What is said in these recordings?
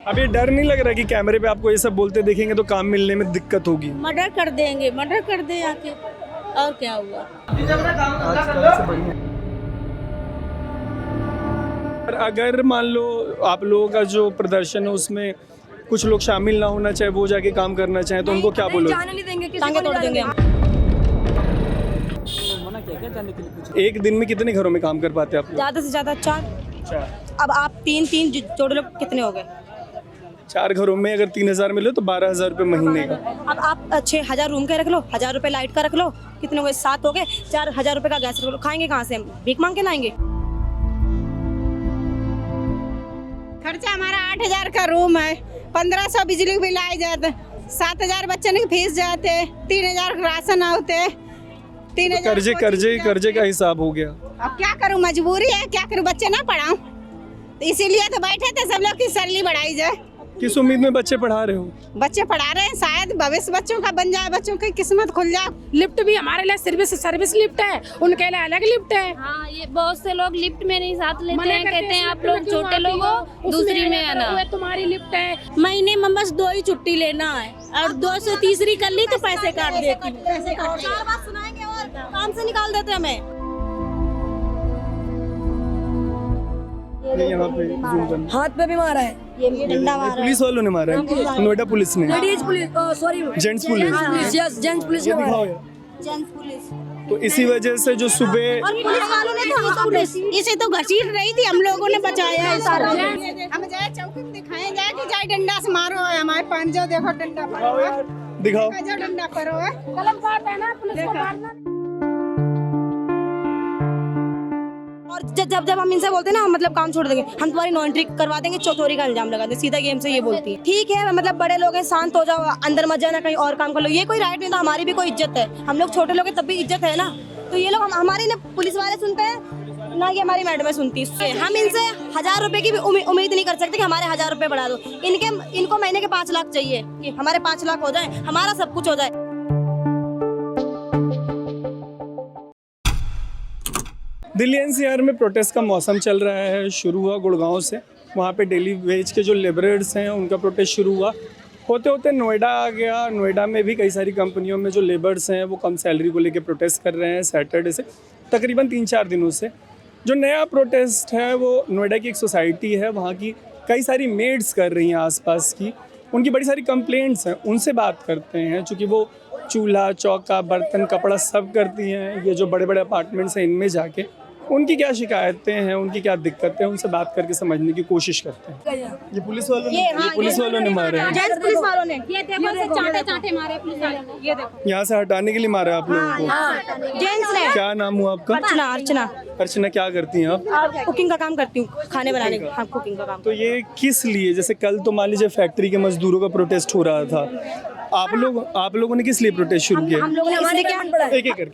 अब ये डर नहीं लग रहा कि कैमरे पे आपको ये सब बोलते देखेंगे तो काम मिलने में दिक्कत होगी? मर्डर कर देंगे, मर्डर कर दे आके, और क्या हुआ। अगर मान लो आप लोगों का जो प्रदर्शन है उसमें कुछ लोग शामिल ना होना चाहे, वो जाके काम करना चाहे, तो उनको क्या बोलोगे? जाने नहीं देंगे, टांगे तोड़ देंगे। एक दिन में कितने घरों में काम कर पाते हैं आप लोग? ज्यादा से ज्यादा 4। अच्छा, अब आप 3 जोड़ लो, कितने हो गए? 4 घरों में अगर 3,000 मिले तो 12,000 रुपये महीने का। अब आप 6,000 रूम का रख लो, 1,000 रुपए लाइट का रख लो, कितने हो गए? 7 हो गए। 4,000 रुपए का गैस रख लो, खाएंगे कहाँ से हम? भीख मांग के लाएंगे? खर्चा हमारा 8,000 का रूम है, 1,500 बिजली बिल आ जाते, 7,000 बच्चों के फीस जाते, 3,000 राशन आते, 3,000 कर्जे का हिसाब हो गया। अब क्या करूं, मजबूरी है, क्या करूं, बच्चे ना पढ़ाऊं, तो इसीलिए तो बैठे थे सब लोग की सैलरी बढ़ाई जाए। किस उम्मीद में बच्चे पढ़ा रहे हो? बच्चे पढ़ा रहे हैं, शायद भविष्य बच्चों का बन जाए, बच्चों की किस्मत खुल जाए। लिफ्ट भी हमारे लिए सर्विस लिफ्ट है, उनके लिए अलग लिफ्ट है। हाँ, ये बहुत से लोग लिफ्ट में नहीं साथ लेते हैं, कहते हैं आप लोग छोटे लोग हो, दूसरी में आना। तुम्हारी लिफ्ट है। महीने में बस 2 ही छुट्टी लेना है, और 230 कर ली तो पैसे काट देती। 4 बात सुनाएंगे और काम से निकाल देते हमें। यहाँ पे zoom करना। हाथ पे भी मारा है, ये डंडा मारा है। पुलिस वालों ने मारा है, नोएडा पुलिस ने, ladies police, sorry gents police. Gents police ये ने मारा दिखाओ है। यार। जेंट्स पुलिस तो इसी वजह से जो सुबह और पुलिस वालों ने तो हमको पुलिस इसे तो घसीट रही थी, हम लोगों ने बचाया है सारा। हम जाए चौकी दिखाए जाए कि जाए डंडा से मारो है, हमारे पंजो देखो डंडा परो है, दिखाओ। जो डंडा परो है, कलम काटता है ना पुलिस को मारना। और जब हम इनसे बोलते हैं ना, मतलब काम छोड़ देंगे, हम तुम्हारी नो एंट्री करवा देंगे, चोरी का इल्जाम लगा देंगे, सीधा गेम से ये बोलती है। ठीक है, मतलब बड़े लोग हैं, शांत हो जाओ, अंदर मत जाना, कहीं और काम कर लो, ये कोई राइट नहीं था। हमारी भी कोई इज्जत है, हम लोग छोटे लोग हैं तब भी इज्जत है ना। तो ये लोग हमारी ना पुलिस वाले सुनते हैं ना, कि हमारी मैडम सुनती है। हम इनसे 1,000 रुपए की भी उम्मीद नहीं कर सकते कि हमारे 1,000 रुपए बढ़ा दो। इनको महीने के 5 लाख चाहिए कि हमारे 5 लाख हो जाए, हमारा सब कुछ हो जाए। दिल्ली एनसीआर में प्रोटेस्ट का मौसम चल रहा है, शुरू हुआ गुड़गांव से। वहाँ पे डेली वेज के जो लेबरर्स हैं उनका प्रोटेस्ट शुरू हुआ, होते होते नोएडा आ गया। नोएडा में भी कई सारी कंपनियों में जो लेबर्स हैं वो कम सैलरी को लेके प्रोटेस्ट कर रहे हैं सैटरडे से, तकरीबन 3-4 दिनों से। जो नया प्रोटेस्ट है वो नोएडा की एक सोसाइटी है, वहाँ की कई सारी मेड्स कर रही हैं आसपास की, उनकी बड़ी सारी कंप्लेंट्स हैं, उनसे बात करते हैं। चूँकि वो चूल्हा चौका बर्तन कपड़ा सब करती हैं, ये जो बड़े बड़े अपार्टमेंट्स हैं इनमें जाके उनकी क्या शिकायतें हैं, उनकी क्या दिक्कतें हैं, उनसे बात करके समझने की कोशिश करते हैं। ये पुलिस वालों ने मारे हैं, जेंट्स पुलिस वालों ने ये देखो चाटे मारे पुलिस वाले ने। ये देखो, यहाँ से हटाने के लिए मारा है आप लोगों को। जेंट्स ने। क्या नाम हुआ आपका? अर्चना। अर्चना, क्या करती हैं आप? कुकिंग का काम करती हूँ, खाने बनाने का। हाँ, कुकिंग का काम। तो ये किस लिए, जैसे कल तो मान लीजिए फैक्ट्री के मजदूरों का प्रोटेस्ट हो रहा था, आप लोगों ने किस लिए प्रोटेस्ट शुरू किया? हम लोगों ने इसलिए क्या,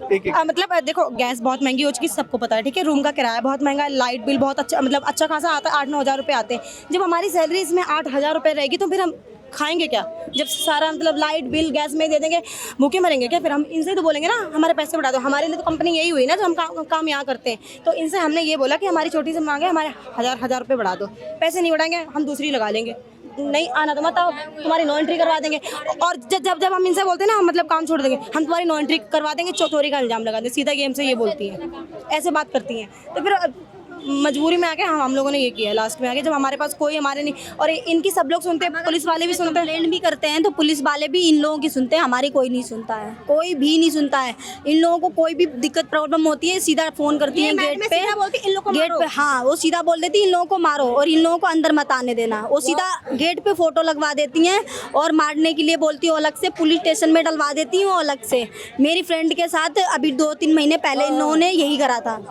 एक मतलब देखो, गैस बहुत महंगी हो चुकी, सबको पता है, ठीक है। रूम का किराया बहुत महंगा है, लाइट बिल बहुत अच्छा, मतलब अच्छा खासा आता है, 8-9 हज़ार रुपए आते हैं। जब हमारी सैलरी इसमें 8,000 रुपए रहेगी तो फिर हम खाएंगे क्या? जब सारा मतलब लाइट बिल गैस में दे देंगे, भूखे मरेंगे क्या? फिर हम इनसे तो बोलेंगे ना हमारे पैसे बढ़ा दो। हमारे लिए तो कंपनी यही हुई ना, जो हम काम यहाँ करते हैं। तो इनसे हमने ये बोला कि हमारी छोटी सी मांग है, हमारे 1,000 रुपये बढ़ा दो। पैसे नहीं बढ़ाएंगे, हम दूसरी लगा लेंगे, नहीं आना तो मत आओ, तुम्हारी नो एंट्री करवा देंगे। और जब हम इनसे बोलते हैं ना, मतलब काम छोड़ देंगे, हम तुम्हारी नो एंट्री करवा देंगे, चोरी का इल्जाम लगा देंगे, सीधा गेम से ये बोलती है, ऐसे बात करती हैं। तो फिर मजबूरी में आके हम लोगों ने ये किया लास्ट में आके, जब हमारे पास कोई हमारे नहीं, और इनकी सब लोग सुनते हैं, पुलिस वाले भी सुनते हैं, कंप्लेंट भी करते हैं तो पुलिस वाले भी इन लोगों की सुनते हैं, हमारी कोई नहीं सुनता है, कोई भी नहीं सुनता है। इन लोगों को कोई भी दिक्कत प्रॉब्लम होती है सीधा फोन करती है गेट पे, गेट पे। हाँ, वो सीधा बोल देती है इन लोगों को मारो और इन लोगों को अंदर मत आने देना। वो सीधा गेट पे फोटो लगवा देती हैं और मारने के लिए बोलती हूँ अलग से, पुलिस स्टेशन में डलवा देती हूँ अलग से। मेरी फ्रेंड के साथ अभी 2-3 महीने पहले इन लोगों ने यही करा था।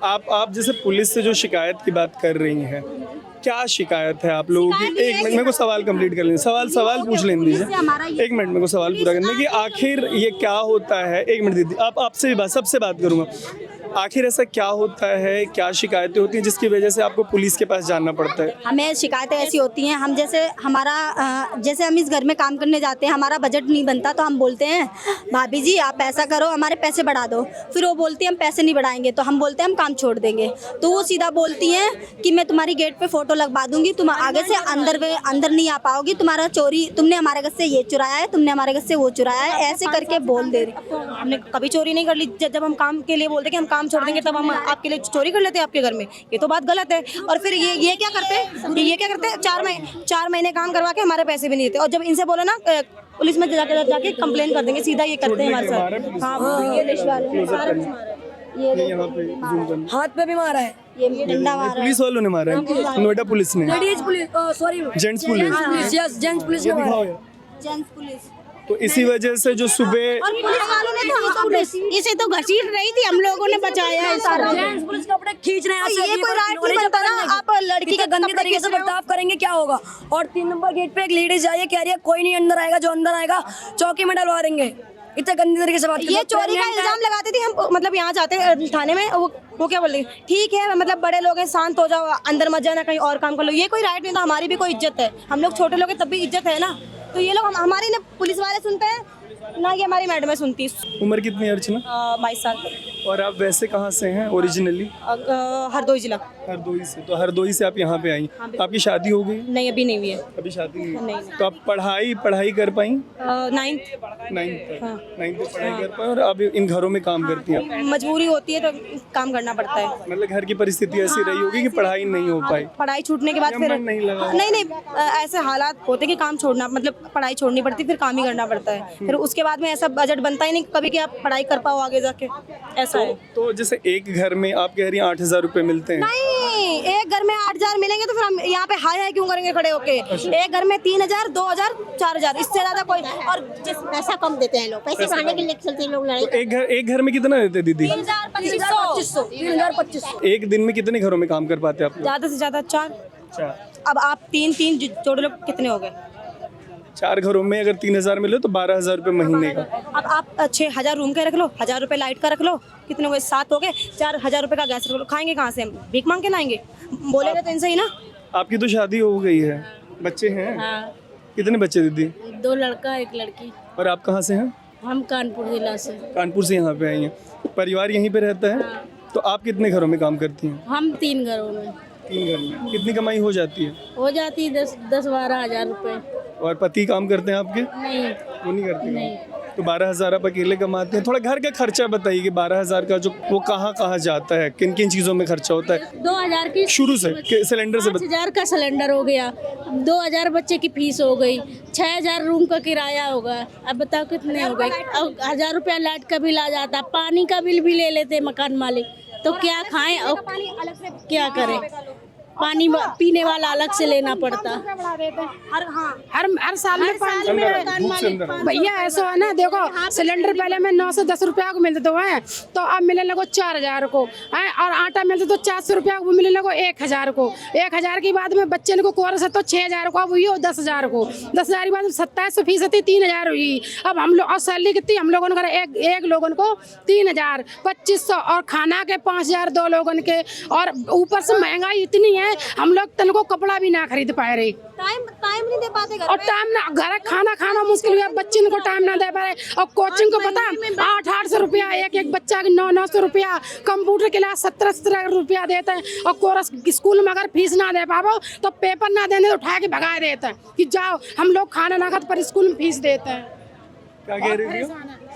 आप जैसे पुलिस से जो शिकायत की बात कर रही हैं, क्या शिकायत है आप लोगों की? एक मिनट मेरे को सवाल कंप्लीट कर लें, सवाल पूछ लेने दीजिए। एक मिनट मेरे को सवाल पूरा करना है कि आखिर ये क्या होता है। एक मिनट दीदी, आपसे भी सबसे बात करूंगा। आखिर ऐसा क्या होता है, क्या शिकायतें होती हैं जिसकी वजह से आपको पुलिस के पास जाना पड़ता है? हमें शिकायतें ऐसी होती हैं, हम जैसे जैसे हम इस घर में काम करने जाते हैं, हमारा बजट नहीं बनता तो हम बोलते हैं भाभी जी आप ऐसा करो हमारे पैसे बढ़ा दो। फिर वो बोलती है हम पैसे नहीं बढ़ाएंगे, तो हम बोलते हैं हम काम छोड़ देंगे। तो वो सीधा बोलती हैं कि मैं तुम्हारी गेट पे फ़ोटो लगवा दूंगी, तुम आगे से अंदर नहीं आ पाओगी, तुम्हारा चोरी, तुमने हमारे घर से ये चुराया है, तुमने हमारे घर से वो चुराया है, ऐसे करके बोल दे रही। हमने कभी चोरी नहीं कर ली। जब हम काम के लिए बोलते कि हम काम छोड़ देंगे तब हम आपके लिए चोरी कर लेते हैं आपके घर में, ये तो बात गलत है। और फिर ये क्या करते हैं 4 महीने काम करवा के हमारे पैसे भी नहीं देते। और जब इनसे बोलो ना पुलिस में जाके कंप्लेन कर देंगे, सीधा ये करते हैं हमारे साथ। हाँ, ये देश वाले ये यहाँ पे zoom करना। हाथ पे भी मारा है, ये डंडा मारा। पुलिस वालों ने मारा है, नोएडा पुलिस ने, ladies police, sorry gents police, yes gents police ये ने मारा दिखाओ है। यार। Gents police. तो इसी वजह से जो सुबह और पुलिस वालों ने तो इसे तो घसीट रही थी, हम लोगों ने बचाया है सारा। जेंट्स पुलिस कपड़े खींच रहे हैं, ये कोई राइट नहीं बनता ना, आप लड़की के गंदे तरीके से बर्ताव करेंगे क्या होगा। और 3 नंबर गेट पे एक लेडीज आई है, कह रही है कोई नहीं अंदर आएगा, जो अंदर आएगा चौकी में डलवा देंगे। इतने गंदी तरीके से बात ये चोरी का इल्जाम लगाती थी। हम मतलब यहाँ जाते थाने में, वो क्या बोल रही ठीक है मतलब बड़े लोग हैं, शांत हो जाओ, अंदर मत जाना, कहीं और काम कर लो। ये कोई राइट नहीं था, हमारी भी कोई इज्जत है, हम लोग छोटे लोग हैं तब भी इज्जत है ना। तो ये लोग हमारी ना पुलिस वाले सुनते हैं ना, ये हमारी मैडम सुनती। उम्र कितनी है अर्चना? 22 साल। और आप वैसे कहाँ से हैं ओरिजिनली? हरदोई जिला। हरदोई से। तो हरदोई से आप यहाँ पे आई, आपकी शादी हो गई? नहीं अभी नहीं हुई है। अभी शादी नहीं नहीं। है। तो आप पढ़ाई कर पाई? 9th। 9th तक पढ़ाई कर पाई और अब इन घरों में काम करती हैं? मजबूरी होती है तो काम करना पड़ता है। मतलब घर की परिस्थिति ऐसी रही होगी कि पढ़ाई नहीं हो पाई? पढ़ाई छूटने के बाद फिर मन नहीं लगा? नहीं ऐसे हालात होते कि काम छोड़ना, मतलब पढ़ाई छोड़नी पड़ती, फिर काम ही करना पड़ता है। फिर उसके बाद में ऐसा बजट बनता ही नहीं कभी कि आप पढ़ाई कर पाओ आगे जाके, ऐसा है। तो जैसे एक घर में आप कह रही हैं 8,000 रुपए मिलते हैं? नहीं, एक घर में 8,000 मिलेंगे तो फिर हम यहाँ पे हाय क्यों करेंगे खड़े होके। एक घर में 3,000, 2,000, 4,000, इससे ज्यादा कोई। और पैसा कम देते हैं लोग, पैसे बढ़ाने के लिए चलते हैं लोग लड़ाई। तो एक घर में कितना देते दीदी? 3,000, 3,2500। एक दिन में कितने घरों में काम कर पाते हैं आप लोग? ज्यादा से ज्यादा 4। अच्छा, अब आप 3 जोड़ लो कितने हो गए। 4 घरों में अगर 3,000 मिले तो 12,000 रुपए महीने का। अब आप 6,000 रूम का रख लो, 1,000 रुपए लाइट का रख लो, कितने हो गए 7 हो गए। 4,000 रुपए का गैस रख लो, खाएंगे कहाँ से हम? भीख मांग के लाएंगे? बोलेगा तो इनसे ही ना। आपकी तो शादी हो गई है, बच्चे हैं? हाँ, कितने बच्चे दीदी? 2 लड़का 1 लड़की। और आप कहाँ से हैं? हम कानपुर जिला से। कानपुर से यहाँ पे आई हैं। परिवार यहीं पे रहता है? तो आप कितने घरों में काम करती हैं? हम 3 घरों में। 3 घर में। कितनी कमाई हो जाती है? हो जाती 10-12 हज़ार रुपए। और पति काम करते हैं आपके? नहीं, वो नहीं करते नहीं। काम? तो 12,000 आप अकेले कमाते हैं। थोड़ा घर का खर्चा बताइए कि 12,000 का जो वो कहाँ जाता है, किन किन चीज़ों में खर्चा होता है? 2,000 की शुरू से सिलेंडर से 5,000 का सिलेंडर हो गया, 2,000 बच्चे की फीस हो गई, 6,000 रूम का किराया होगा। अब बताओ कितने हो गए। अब 1,000 रुपया लाइट का बिल आ जाता, पानी का बिल भी ले लेते मकान मालिक। तो क्या खाएं और क्या करें? पानी पीने वाला अलग से लेना पड़ता। हर साल में भैया ऐसा है ना, देखो सिलेंडर पहले में 9 से 10 रुपया को मिलते हैं, तो अब मिलने लगो 4,000 को है। और आटा मिलता तो 400 रुपया को, मिलने लगो 1,000 को। 1,000 के बाद में बच्चे को कोरस है तो 6,000 को, अब हुई हो 10,000 को। 10,000 के बाद 27% 3,000 हुई। अब हम लोग और सैलरी कितनी हम लोगों ने एक लोगों को 3,000, 2,500 और खाना के 5,000 2 लोगों के। और ऊपर से महंगाई इतनी है, हम लोग तन को कपड़ा भी ना खरीद पाए रहे। टाइम नहीं दे पाते घर और टाइम ना, घर खाना मुश्किल हुआ, बच्चे को टाइम ना दे पाए। और कोचिंग को पता 800 रुपया, एक बच्चा के 900 रुपया, कंप्यूटर के लिए 17 रुपया देते हैं। और कोरस स्कूल में अगर फीस ना दे पाओ तो पेपर ना देने तो उठा के भगा देते हैं कि जाओ, हम लोग खाना ना खाते पर स्कूल में फीस देते हैं। क्या कह रही हो?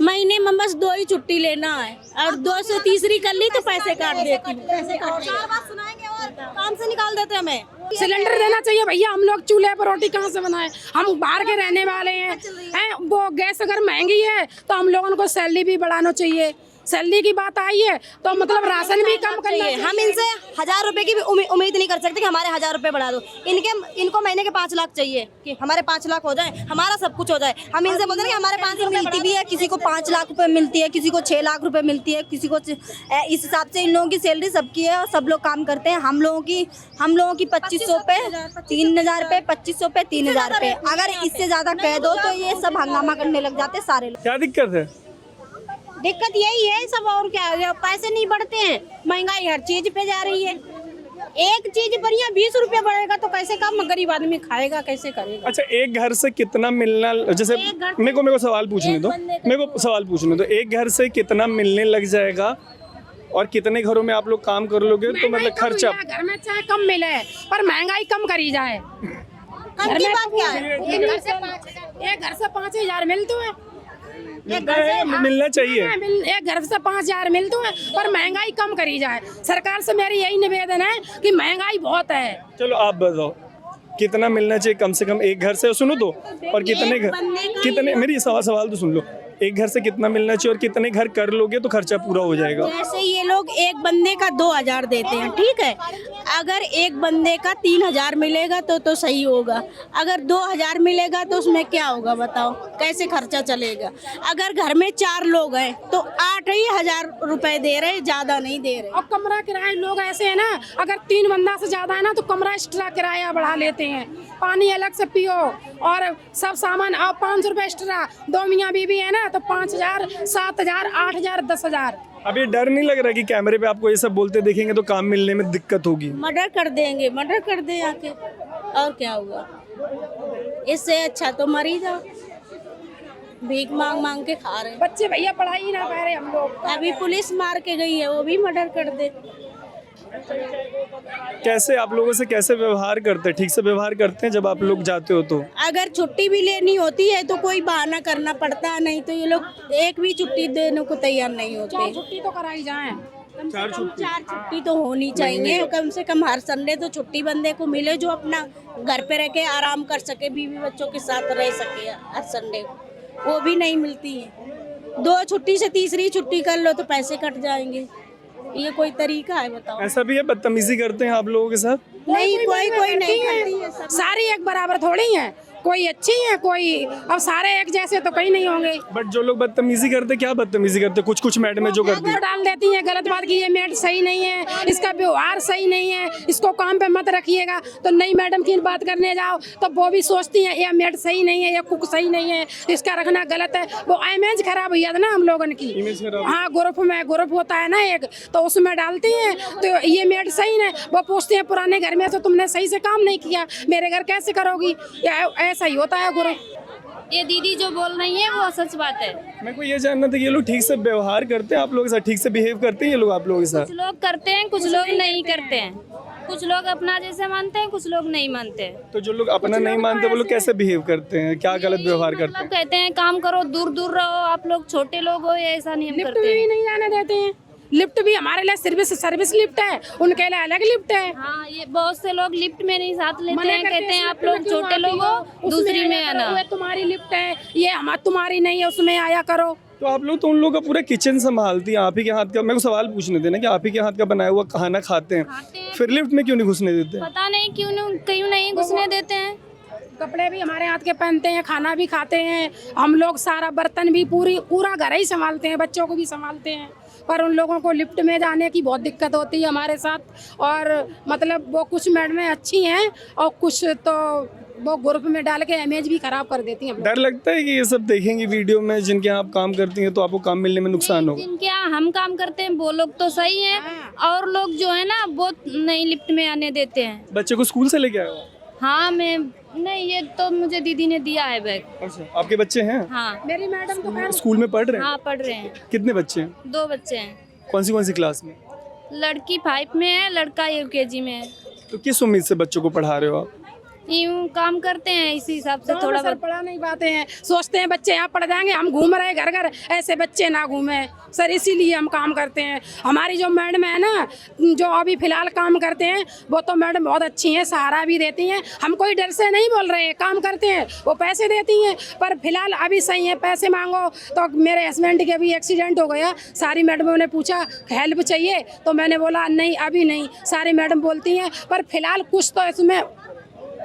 महीने में बस 2 ही छुट्टी लेना है, और 2 से तीसरी कर ली तो पैसे काट देती हूँ। 4 बात सुनाएंगे और काम से निकाल देते हमें। सिलेंडर देना चाहिए भैया, हम लोग चूल्हे पर रोटी कहाँ से बनाए? हम बाहर के रहने वाले हैं। वो गैस अगर महंगी है तो हम लोगों को सैलरी भी बढ़ाना चाहिए। सैलरी की बात आई है तो मतलब राशन भी कम करना चाहिए। हम इनसे 1,000 रुपए की भी उम्मीद नहीं कर सकते कि हमारे 1,000 रुपए बढ़ा दो। इनको महीने के 5 लाख चाहिए कि हमारे 5 लाख हो जाए, हमारा सब कुछ हो जाए। हम इनसे बोलते हैं कि हमारे 5 लाख मिलती भी है, किसी को 5 लाख रुपए मिलती है, किसी को 6 लाख रुपए मिलती है, किसी को इस हिसाब से इन लोगों की सैलरी सबकी है और सब लोग काम करते हैं। हम लोगों की 2,500 पे 3,000 पे, 2,500 पे 3,000 पे। अगर इससे ज्यादा कह दो तो ये सब हंगामा करने लग जाते सारे लोग। क्या दिक्कत है? दिक्कत यही है सब, और क्या है, पैसे नहीं बढ़ते हैं, महंगाई हर चीज पे जा रही है। एक चीज पर यहाँ 20 रुपया बढ़ेगा तो कैसे कम गरीब आदमी खाएगा, कैसे करेगा। अच्छा, एक घर से कितना मिलना, जैसे मेरे को सवाल पूछने दो, एक घर से कितना मिलने लग जाएगा और कितने घरों में आप लोग काम कर लोगे, तो मतलब खर्चा घर में चाहे कम मिले पर महंगाई कम करी जाए। कम की बात क्या है, एक घर से 5,000 मिलते हैं, मिलना चाहिए। एक घर से 5,000 मिलते हैं पर महंगाई कम करी जाए। सरकार से मेरी यही निवेदन है कि महंगाई बहुत है। चलो आप बताओ कितना मिलना चाहिए कम से कम एक घर से, सुनो तो, और कितने मेरी सवाल तो सुन लो, एक घर से कितना मिलना चाहिए और कितने घर कर लोगे तो खर्चा पूरा हो जाएगा। जैसे ये लोग एक बंदे का 2,000 देते हैं, ठीक है, अगर एक बंदे का 3,000 मिलेगा तो सही होगा। अगर 2,000 मिलेगा तो उसमें क्या होगा बताओ, कैसे खर्चा चलेगा। अगर घर में 4 लोग हैं तो 8,000 रुपए दे रहे, ज्यादा नहीं दे रहे। और कमरा किराया लोग ऐसे है ना, अगर 3 बंदा से ज्यादा है ना तो कमरा एक्स्ट्रा किराया बढ़ा लेते हैं, पानी अलग से पियो और सब सामान और 500 रुपये एक्स्ट्रा। 2 मियाँ बीवी है ना तो 5,000, 7,000, 8,000, 10,000। अब ये डर नहीं लग रहा कि कैमरे पे आपको ये सब बोलते देखेंगे तो काम मिलने में दिक्कत होगी? मर्डर कर देंगे, मर्डर कर दे आके, और क्या हुआ। इससे अच्छा तो मर ही जाओ, भीख मांग मांग के खा रहे। बच्चे भैया पढ़ाई ही ना पा रहे हम लोग। अभी पुलिस मार के गई है, वो भी मर्डर कर दे। कैसे आप लोगों से कैसे व्यवहार करते हैं? ठीक से व्यवहार करते हैं जब आप लोग जाते हो तो? अगर छुट्टी भी लेनी होती है तो कोई बहाना करना पड़ता है, नहीं तो ये लोग एक भी छुट्टी देने को तैयार नहीं होते। छुट्टी तो कराई जाए, 4 छुट्टी तो होनी चाहिए कम से कम। हर संडे तो छुट्टी बंदे को मिले जो अपना घर पे रह के आराम कर सके, बीवी बच्चों के साथ रह सके हर संडे, वो भी नहीं मिलती है। 2 छुट्टी से तीसरी छुट्टी कर लो तो पैसे कट जाएंगे, ये कोई तरीका है बताओ। ऐसा भी है, बदतमीजी करते हैं आप लोगों के साथ? नहीं, कोई नहीं करती है। सारी एक बराबर थोड़ी है, कोई अच्छी है कोई, अब सारे एक जैसे तो कहीं नहीं होंगे। बट जो लोग बदतमीजी करते, क्या बदतमीजी करते? कुछ मैडम है जो करती है, डाल देती है गलत बात की, ये मेड सही नहीं है, इसका व्यवहार सही नहीं है, इसको काम पे मत रखिएगा। तो नई मैडम की बात करने जाओ तो वो भी सोचती है ये मेड सही नहीं है, ये कुक सही नहीं है, इसका रखना गलत है। वो इमेज खराब हुई है ना हम लोगन की। हाँ, ग्रुप होता है ना एक, तो उसमें डालती हैं तो ये मेड सही है। वो पूछते हैं पुराने घर में तो तुमने सही से काम नहीं किया, मेरे घर कैसे करोगी, ऐसा ही होता है गुरु। ये दीदी जो बोल रही है वो सच बात है। मेरे को ये जानना था कि ये लोग ठीक से व्यवहार करते हैं आप लोगों के साथ, ठीक से बिहेव करते हैं ये लोग आप लोगों के साथ? कुछ लोग करते हैं, कुछ लोग नहीं करते हैं, कुछ लोग अपना जैसे मानते हैं, कुछ लोग नहीं मानते। तो जो लोग अपना नहीं मानते वो लोग कैसे बिहेव करते हैं, क्या गलत व्यवहार करते हैं? कहते हैं काम करो, दूर दूर रहो, आप लोग छोटे लोग हो, ये ऐसा नियम लिफ्ट करते भी हैं। नहीं जाने देते हैं। लिफ्ट भी हमारे लिए सर्विस लिफ्ट है, उनके लिए अलग लिफ्ट है। हाँ, ये बहुत से लोग लिफ्ट में नहीं साथ लेते हैं, कहते हैं आप लोग छोटे लोग हो, दूसरी में आना। तुम्हारी लिफ्ट है, ये हमारी तुम्हारी नहीं है, उसमें आया करो। तो आप लोग तो उन लोगों का पूरा किचन संभालती हैं, आप ही के हाथ का। मेरे को सवाल पूछने देना कि आप ही के हाथ का बनाया हुआ खाना खाते हैं, फिर लिफ्ट में क्यों नहीं घुसने देते? पता नहीं क्यों नहीं घुसने देते हैं। कपड़े भी हमारे हाथ के पहनते हैं, खाना भी खाते हैं हम लोग, सारा बर्तन भी पूरा घर ही संभालते हैं, बच्चों को भी संभालते हैं। पर उन लोगों को लिफ्ट में जाने की बहुत दिक्कत होती है हमारे साथ। और मतलब वो कुछ मैडमें अच्छी हैं और कुछ तो वो ग्रुप में डाल के इमेज भी खराब कर देती हैं। डर लगता है कि ये सब देखेंगे वीडियो में जिनके यहाँ आप काम करती हैं तो आपको काम मिलने में नुकसान होगा? जिनके यहाँ हम काम करते हैं वो लोग तो सही हैं, और लोग जो है ना वो नहीं लिफ्ट में आने देते हैं। बच्चे को स्कूल से लेके आए हो? हाँ, मैं नहीं, ये तो मुझे दीदी ने दिया है बैग। अच्छा, आपके बच्चे हैं? हाँ, मेरी मैडम तो स्कूल में पढ़ रहे हैं? हाँ पढ़ रहे हैं। कितने बच्चे हैं? 2 बच्चे हैं। कौन सी क्लास में? लड़की 5 में है, लड़का UKG में है। तो किस उम्मीद से बच्चों को पढ़ा रहे हो आप? यूँ काम करते हैं, इसी हिसाब से थोड़ा बहुत पढ़ा नहीं पाते हैं, सोचते हैं बच्चे यहाँ पढ़ जाएंगे, हम घूम रहे घर घर, ऐसे बच्चे ना घूमे सर, इसीलिए हम काम करते हैं। हमारी जो मैडम है ना, जो अभी फिलहाल काम करते हैं, वो तो मैडम बहुत अच्छी हैं, सहारा भी देती हैं। हम कोई डर से नहीं बोल रहे हैं, काम करते हैं, वो पैसे देती हैं, पर फिलहाल अभी सही है। पैसे मांगो तो मेरे हस्बैंड के भी एक्सीडेंट हो गया, सारी मैडमों ने पूछा हेल्प चाहिए, तो मैंने बोला नहीं अभी नहीं। सारी मैडम बोलती हैं, पर फिलहाल कुछ तो इसमें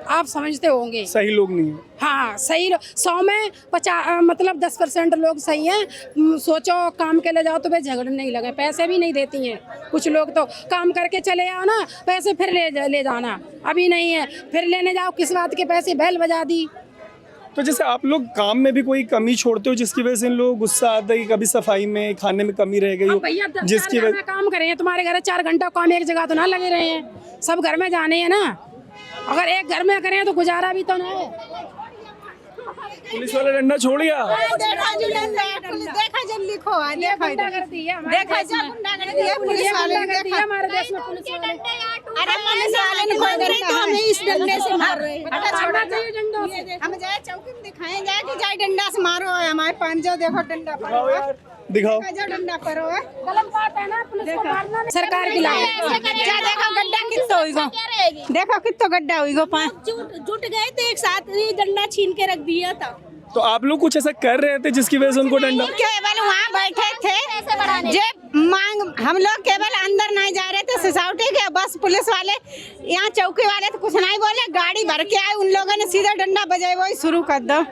आप समझते होंगे सही लोग नहीं है। हाँ, सही 100 में 50 मतलब 10% लोग सही हैं। सोचो काम के लिए जाओ तो वे झगड़ने नहीं लगे, पैसे भी नहीं देती हैं। कुछ लोग तो काम करके चले आओ ना, पैसे फिर ले जाना, अभी नहीं है, फिर लेने जाओ किस बात के पैसे, बैल बजा दी। तो जैसे आप लोग काम में भी कोई कमी छोड़ते हो जिसकी वजह से इन लोगों को गुस्सा आता है कि कभी सफाई में खाने में कमी रह गई हो, भैया जिसकी जिसकी वजह काम करें, तुम्हारे घर 4 घंटा काम एक जगह तो ना लगे रहे हैं, सब घर में जाने हैं ना। अगर एक घर में करें तो गुजारा भी तो ना है। पुलिस वाला डंडा छोड़ गया। देखा जब लिखो है, देखा गुंडागर्दी है हमारे देखा देश में। जब गुंडागर्दी है पुलिस वाले ने, गुंडागर्दी देखा। है हमारे देश में पुलिस वाले। अरे पुलिस वाले ने कोई करे तो हमें इस डंडे से मार रहे हैं। हटा छोड़ा मारना चाहिए डंडों से। हम जाए चौकी में दिखाएं, जाए कि जाए डंडा से मारो है हमारे पंजो, देखो डंडा पर दिखाओ यार, दिखाओ। जो डंडा पर है गलत बात है ना, पुलिस को मारना नहीं। सरकार की लाए जा देखो गड्ढा कितना होइगो, देखो कितना गड्ढा होइगो पाँच। जुट गए तो एक साथ ही डंडा छीन के रख दिया था। तो आप लोग कुछ ऐसा कर रहे थे जिसकी वजह से उनको डंडा? केवल वहाँ बैठे थे जे मांग, हम लोग केवल अंदर नहीं जा रहे थे सोसाइटी के, बस पुलिस वाले यहाँ चौकी वाले तो कुछ नहीं बोले, गाड़ी भर के आए, उन लोगों ने सीधा डंडा बजाए वही शुरू कर दो।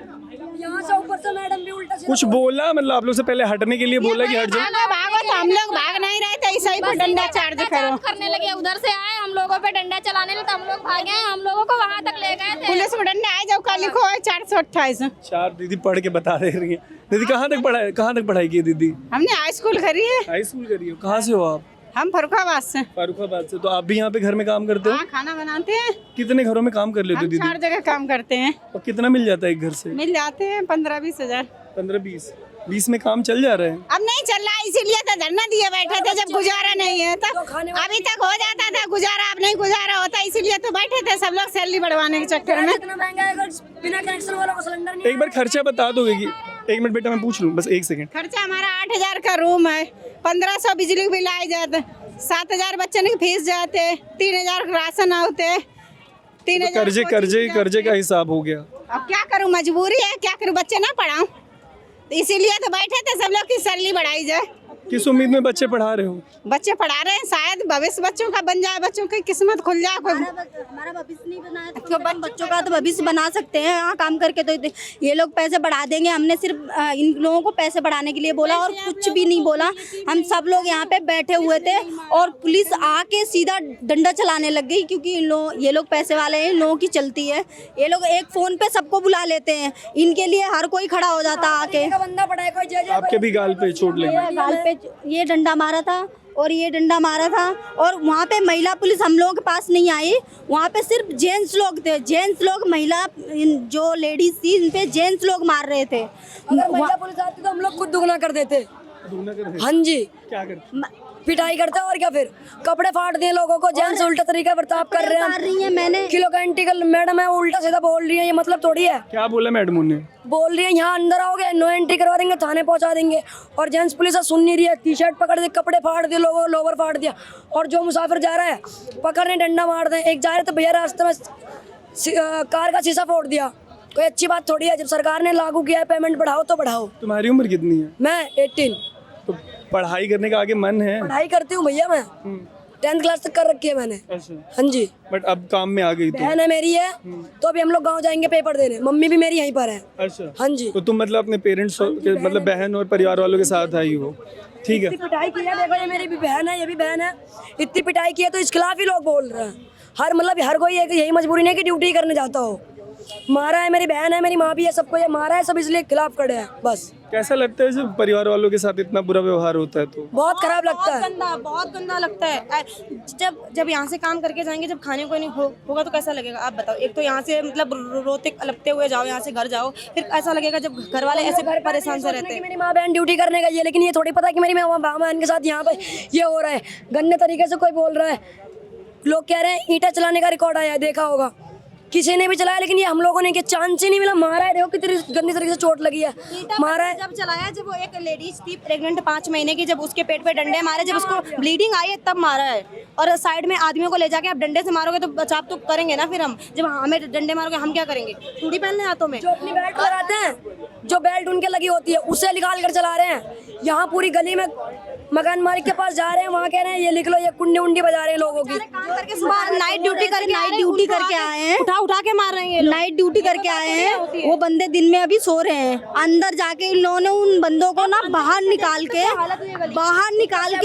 यहाँ से ऊपर से मैडम भी उल्टा कुछ बोला, मतलब आप लोग से पहले हटने के लिए बोला कि हट जाओ? भागो भागो, तो हम लोग भाग नहीं रहे थे, ऐसा ही पर डंडा चार्ज करो। करने लगे, उधर से आए हम लोगों पे डंडा चलाने लगे, तो हम लोग भागे, हम लोगों को वहाँ तक ले गए थे। पुलिस को डंडा आए, जब कल लिखो है 428। 4 दीदी पढ़ के बता दे रही हैं। दीदी कहाँ तक पढ़ाई की है दीदी? हमने हाई स्कूल करी है। हाई स्कूल करी हो? कहाँ से हो आप? हम फरुखाबाद से। फारुखाबाद से। तो आप भी यहाँ पे घर में काम करते हो? हाँ, खाना बनाते हैं। कितने घरों में काम कर लेते हो हम दीदी? 4 जगह काम करते हैं। और कितना मिल जाता है एक घर से? मिल जाते हैं 15-20 हजार। 15-20 में काम चल जा रहा है? अब नहीं चल रहा, इसीलिए तो धरना दिए बैठे थे, जब गुजारा नहीं है तो अभी तक हो जाता था गुजारा, अब नहीं गुजारा होता, इसीलिए तो बैठे थे सब लोग सैलरी बढ़वाने के चक्कर में। बिना कनेक्शन वालों को सिलेंडर नहीं। एक बार खर्चा बता दोगे कि? 1 मिनट बेटा, मैं पूछ लूँ बस 1 सेकंड। खर्चा हमारा 8000 का रूम है, 1500 बिजली बिल आ जाते, 7000 बच्चों की फीस जाते, 3000 राशन आते, 3000 कर्जे का हिसाब हो गया। अब क्या करूं, मजबूरी है, क्या करूं, बच्चे ना पढ़ाऊं, इसीलिए तो बैठे थे सब लोग की सैलरी बढ़ाई जाए। किस उम्मीद में बच्चे पढ़ा रहे हो? बच्चे पढ़ा रहे हैं, शायद भविष्य बच्चों का बन जाए, बच्चों की किस्मत खुल जाए। हमारा भविष्य नहीं बना है तो हम बच्चों का तो भविष्य बना सकते हैं। हाँ, काम करके तो ये लोग पैसे बढ़ा देंगे, हमने सिर्फ इन लोगों को पैसे बढ़ाने के लिए बोला और कुछ भी नहीं बोला। हम सब लोग यहाँ पे बैठे हुए थे और पुलिस आके सीधा डंडा चलाने लग गई, क्योंकि ये लोग पैसे वाले हैं, इन लोगों की चलती है। ये लोग एक फोन पे सबको बुला लेते हैं, इनके लिए हर कोई खड़ा हो जाता आके। बंदा पड़ा है कोई, आपके भी गाल पे चोट लगी? गाल पे ये डंडा मारा था और ये डंडा मारा था, और वहाँ पे महिला पुलिस हम लोगों के पास नहीं आई, वहाँ पे सिर्फ जेंट्स लोग थे। जेंट्स लोग, महिला जो लेडीज थी इन पे जेंट्स लोग मार रहे थे। अगर महिला पुलिस आती तो हम लोग खुद दुगना कर देते। हाँ जी, क्या करते? पिटाई करते हैं और क्या, फिर कपड़े फाड़ दिए लोगों को, जेंट्स उल्टा तरीका बर्ताव कर रहे हैं। रही है मैंने किलो का एंटीकल मैडम है, उल्टा सीधा बोल रही है, ये मतलब थोड़ी है। क्या बोला मैडम ने? बोल रही है यहाँ अंदर आओगे नो एंट्री करवा देंगे, थाने पहुंचा देंगे। और जेंट्स पुलिस सुन नहीं रही है, टी शर्ट पकड़ दी, कपड़े फाड़ दिए लोगों, लोवर फाड़ दिया। और जो मुसाफिर जा रहा है पकड़ने डंडा मार दें। एक जा रहे तो भैया रास्ते में कार का शीशा फोड़ दिया। कोई अच्छी बात थोड़ी है, जब सरकार ने लागू किया है पेमेंट बढ़ाओ तो बढ़ाओ। तुम्हारी उम्र कितनी है? मैं 18। तो पढ़ाई करने का आगे मन है? पढ़ाई करती हूँ भैया, मैं 10th क्लास तक कर रखी है मैंने। अच्छा। हाँ जी। बट अब काम में आ गई तो? बहन है मेरी है, तो अभी हम लोग गांव जाएंगे पेपर देने। मम्मी भी मेरी यहीं पर है। अच्छा। हाँ जी। तो तुम मतलब अपने पेरेंट्स के, मतलब बहन और परिवार वालों के साथ आई हो? ठीक है। इतनी पिटाई की है, देखो ये मेरी भी बहन है, ये भी बहन है। इतनी पिटाई की है तो इस खिलाफ ही लोग बोल रहे हैं। हर कोई यही मजबूरी नहीं कि ड्यूटी करने जाता हो। मारा है, मेरी बहन है, मेरी माँ भी है, सबको ये मारा है, सब इसलिए खिलाफ खड़े हैं बस। कैसा लगता है जब परिवार वालों के साथ इतना बुरा व्यवहार होता है? तो बहुत खराब लगता है, बहुत गंदा लगता है। जब यहाँ से काम करके जाएंगे, जब खाने को नहीं होगा तो कैसा लगेगा आप बताओ। एक तो यहाँ से मतलब रोते अलपते हुए जाओ, यहाँ से घर जाओ, फिर ऐसा लगेगा जब घर वाले ऐसे परेशान से रहते हैं। मेरी माँ बहन ड्यूटी करने गई है, लेकिन ये थोड़ी पता कि मेरी माँ बहन के साथ यहाँ पे ये हो रहा है। गंदे तरीके से कोई बोल रहा है, लोग कह रहे हैं ईंटा चलाने का रिकॉर्ड आया है, देखा होगा, किसी ने भी चलाया, लेकिन ये हम लोगों ने कि चांस ही नहीं मिला। मारा है, देखो कितनी गंदी तरीके से चोट लगी है, मारा है। जब चलाया, जब वो एक लेडीज थी प्रेग्नेंट 5 महीने की, जब उसके पेट पे डंडे मारे, जब उसको ब्लीडिंग आई है तब मारा है। और साइड में आदमियों को ले जाके आप डंडे से मारोगे तो बचाव तो करेंगे ना। फिर हम जब हमें डंडे मारोगे हम क्या करेंगे? चूड़ी पहन लें हाथों में। जो अपनी बेल्ट लगाते हैं, जो बेल्ट उनके लगी होती है, उसे निकाल कर चला रहे हैं। यहाँ पूरी गली में मकान मालिक के पास जा रहे हैं, वहाँ कह रहे हैं ये लिख लो, ये कुंडी उंडी बजा रहे हैं लोगों की। काम करके सुबह नाइट ड्यूटी करके आए हैं, उठा के मार रहे हैं, नाइट ड्यूटी करके आए हैं, वो बंदे दिन में अभी सो रहे हैं। अंदर जाके इन लोगों ने उन बंदों को ना बाहर निकाल के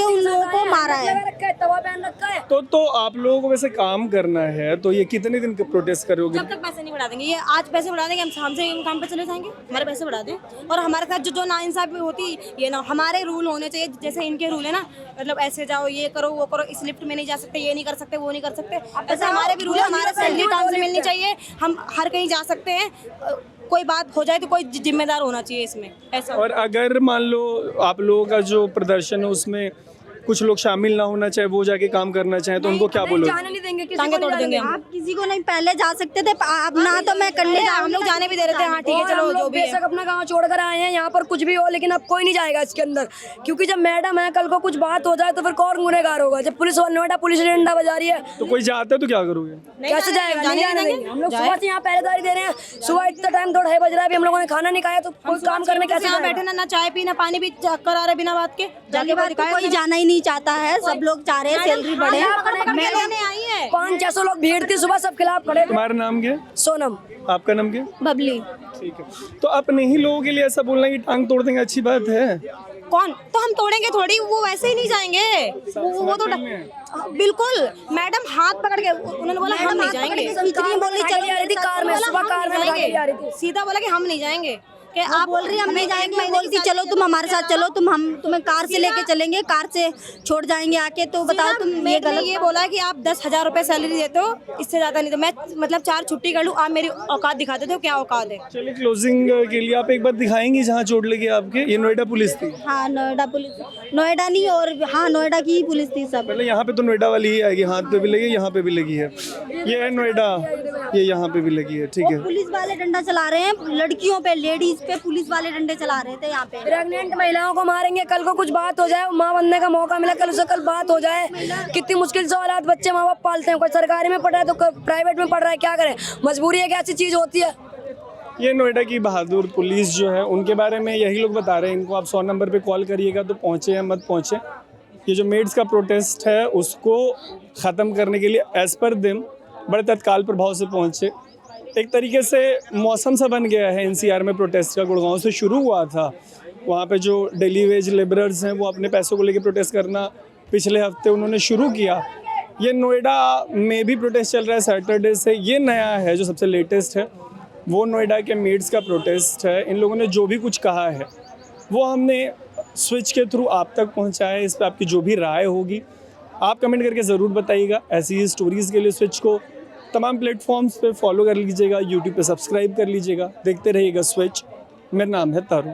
उन लोगों को मारा है। तवा पहन रखा है। तो आप लोगों को वैसे काम करना है, तो ये कितने दिन प्रोटेस्ट करोगे? जब तक पैसे नहीं बढ़ा देंगे, ये आज पैसे बढ़ा देंगे, हमसे काम पे चले जाएंगे, हमारे पैसे बढ़ा दें। और हमारे साथ जो नाइंसाफी होती ये ना, हमारे रूल होने चाहिए जैसे इनके रूल है ना, मतलब ऐसे जाओ, ये करो, वो करो, इस लिफ्ट में नहीं जा सकते, ये नहीं कर सकते, वो नहीं कर सकते, ऐसे हमारे भी रूल है। हमारा सैलरी टाइम से मिलनी चाहिए, हम हर कहीं जा सकते हैं, कोई बात हो जाए तो कोई जिम्मेदार होना चाहिए इसमें, ऐसा। और अगर मान लो आप लोगों का जो प्रदर्शन है उसमें कुछ लोग शामिल ना होना चाहे, वो जाके काम करना चाहे, तो उनको क्या बोलोगे? जाने नहीं देंगे, किसी टांगे को तोड़ नहीं देंगे जाने हम। आप किसी को नहीं, पहले जा सकते थे, अब ना तो मैं करने जा, हम लोग जाने भी दे रहे थे, हाँ ठीक है चलो जो भी है। बेशक अपना गाँव छोड़कर आए हैं, यहाँ पर कुछ भी हो, लेकिन अब कोई नहीं जाएगा इसके अंदर, क्योंकि जब मैडम है, कल को कुछ बात हो जाए तो फिर कौन गुनहगार होगा? जब पुलिस वाले नोएडा पुलिस डंडा बजा रही है तो कोई जाता है तो क्या करोगे? कैसे जाएगा? नहीं जाने देंगे। हम लोग सुबह से यहाँ पहरेदारी दे रहे हैं, सुबह इतना टाइम 2-2:30 बज रहा है, अभी हम लोगों ने खाना नहीं खाया, तो कोई काम करने कैसे यहाँ बैठे ना चाय पी ना पानी भी, चक्कर आ रहा बिना बात के, जाके कोई जाना ही नहीं चाहता है, सब लोग चाह रहे हैं सैलरी बढ़े। मैंने आई है 500-600 लोग भीड़ थी सुबह, सब खिलाफ खड़े थे। तुम्हारा नाम क्या? सोनम। आपका नाम क्या? बबली। ठीक है, तो अपने ही लोगों के लिए ऐसा बोलना कि टांग तोड़ देंगे, अच्छी बात है? कौन? तो हम तोड़ेंगे थोड़ी, वो वैसे ही नहीं जाएंगे, वो तो बिल्कुल मैडम हाथ पकड़ के उन्होंने बोला हम नहीं जाएंगे, इतनी बोली चली आ रही थी कार में, सुबह कार में लगा के जा रही थी। सीधा बोला कि हम नहीं जाएंगे, कि आप बोल रही हम नहीं जाएंगे, मैं बोलती चलो तुम हमारे साथ चलो, हम तुम्हें कार से लेके चलेंगे, कार से छोड़ जाएंगे आके, तो बताओ तुम ये गलत। ये बोला कि आप 10,000 रुपए सैलरी देते हो, इससे ज्यादा नहीं, तो मैं मतलब 4 छुट्टी कर लूँ, आप मेरी औकात दिखा देते हो, क्या औकात है? चलिए क्लोजिंग के लिए आप एक बार दिखाएंगी जहाँ चोट लगी आपके? ये नोएडा पुलिस थी? हाँ नोएडा पुलिस, नोएडा नहीं और हाँ नोएडा की ही पुलिस थी सब। पहले यहाँ पे तो नोएडा वाली ही आएगी, हाथ पे भी लगी, यहाँ पे भी लगी है, ये है नोएडा, ये यहाँ पे भी लगी है, ठीक है। पुलिस वाले डंडा चला रहे हैं लड़कियों पे, लेडीज पे पुलिस वाले डंडे चला रहे थे यहाँ पे। प्रेग्नेंट महिलाओं को मारेंगे, कल को कुछ बात हो जाए, माँ बनने का मौका मिला, कल उसे कल बात हो जाए, कितनी मुश्किल से औलाद बच्चे माँ बाप पालते हैं, कोई सरकारी में पढ़ रहा है तो प्राइवेट में पढ़ रहा है, क्या करें, मजबूरी है कि ऐसी चीज होती है। ये नोएडा की बहादुर पुलिस जो है, उनके बारे में यही लोग बता रहे हैं, इनको आप 100 नंबर पे कॉल करिएगा तो पहुँचे या मत पहुँचे। ये जो मेड्स का प्रोटेस्ट है उसको ख़त्म करने के लिए एज़ पर देम बड़े तत्काल प्रभाव से पहुँचे। एक तरीके से मौसम सा बन गया है एनसीआर में प्रोटेस्ट का। गुड़गांव से शुरू हुआ था, वहाँ पे जो डेली वेज लेबरर्स हैं वो अपने पैसों को लेके प्रोटेस्ट करना पिछले हफ्ते उन्होंने शुरू किया। ये नोएडा में भी प्रोटेस्ट चल रहा है सैटरडे से। ये नया है जो सबसे लेटेस्ट है, वो नोएडा के मेड्स का प्रोटेस्ट है। इन लोगों ने जो भी कुछ कहा है वो हमने स्विच के थ्रू आप तक पहुँचाया है। इस पर आपकी जो भी राय होगी आप कमेंट करके ज़रूर बताइएगा। ऐसी ही स्टोरीज़ के लिए स्विच को तमाम प्लेटफॉर्म्स पे फॉलो कर लीजिएगा, यूट्यूब पे सब्सक्राइब कर लीजिएगा। देखते रहिएगा स्विच। मेरा नाम है तारू।